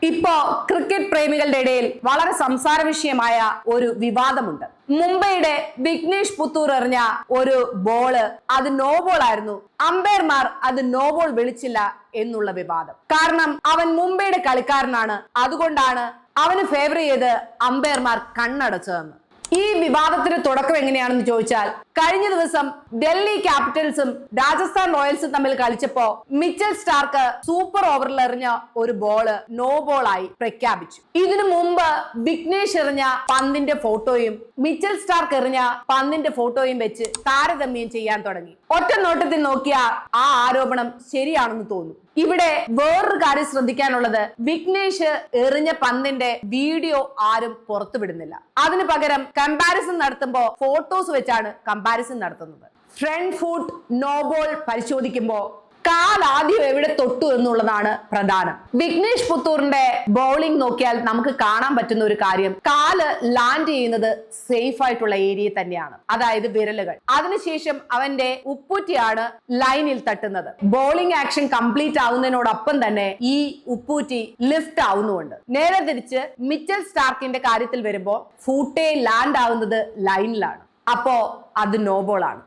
ഇപ്പോ ക്രിക്കറ്റ് പ്രേമികളുടെ ഇടയിൽ വളരെ സംസാര വിഷയമായ ഒരു വിവാദമുണ്ട്. മുംബൈയുടെ വിഘ്നേഷ് പുത്തൂർ എറിഞ്ഞ ഒരു ബോള് അത് നോ ബോൾ ആയിരുന്നു, അമ്പയർമാർ അത് നോ ബോൾ വിളിച്ചില്ല എന്നുള്ള വിവാദം. കാരണം അവൻ മുംബൈയുടെ കളിക്കാരനാണ്, അതുകൊണ്ടാണ് അവന് ഫേവർ ചെയ്ത് അമ്പയർമാർ കണ്ണടച്ചതെന്ന്. ഈ വിവാദത്തിന് തുടക്കം എങ്ങനെയാണെന്ന് ചോദിച്ചാൽ, കഴിഞ്ഞ ദിവസം ഡൽഹി ക്യാപിറ്റൽസും രാജസ്ഥാൻ റോയൽസും തമ്മിൽ കളിച്ചപ്പോ മിച്ചൽ സ്റ്റാർക്ക് സൂപ്പർ ഓവറിൽ എറിഞ്ഞ ഒരു ബോള് നോ ബോൾ ആയി പ്രഖ്യാപിച്ചു. ഇതിനു മുമ്പ് വിഘ്നേഷ് എറിഞ്ഞ പന്തിന്റെ ഫോട്ടോയും മിച്ചൽ സ്റ്റാർക്ക് എറിഞ്ഞ പന്തിന്റെ ഫോട്ടോയും വെച്ച് താരതമ്യം ചെയ്യാൻ തുടങ്ങി. ഒറ്റ നോട്ടത്തിൽ നോക്കിയാൽ ആ ആരോപണം ശരിയാണെന്ന് തോന്നും. ഇവിടെ വേറൊരു കാര്യം ശ്രദ്ധിക്കാനുള്ളത്, വിഘ്നേഷ് എറിഞ്ഞ പന്തിന്റെ വീഡിയോ ആരും പുറത്തുവിടുന്നില്ല. അതിനു പകരം കമ്പാരിസൺ നടത്തുമ്പോ ഫോട്ടോസ് വെച്ചാണ് കമ്പാരിസൺ നടത്തുന്നത്. ഫ്രണ്ട് ഫുട്ട് നോ ബോൾ പരിശോധിക്കുമ്പോ കാൽ ആദ്യം എവിടെ തൊട്ടു എന്നുള്ളതാണ് പ്രധാനം. വിഘ്നേഷ് പുത്തൂറിന്റെ ബൗളിംഗ് നോക്കിയാൽ നമുക്ക് കാണാൻ പറ്റുന്ന ഒരു കാര്യം, കാല് ലാൻഡ് ചെയ്യുന്നത് സേഫ് ആയിട്ടുള്ള ഏരിയ തന്നെയാണ്, അതായത് വിരലുകൾ. അതിനുശേഷം അവന്റെ ഉപ്പൂറ്റിയാണ് ലൈനിൽ തട്ടുന്നത്. ബോളിംഗ് ആക്ഷൻ കംപ്ലീറ്റ് ആവുന്നതിനോടൊപ്പം തന്നെ ഈ ഉപ്പൂറ്റി ലിഫ്റ്റ് ആവുന്നുണ്ട്. നേരെ തിരിച്ച് മിച്ചൽ സ്റ്റാർക്കിന്റെ കാര്യത്തിൽ വരുമ്പോൾ ഫൂട്ടേ ലാൻഡ് ആവുന്നത് ലൈനിലാണ്, അപ്പോ അത് നോ ബോൾ ആണ്.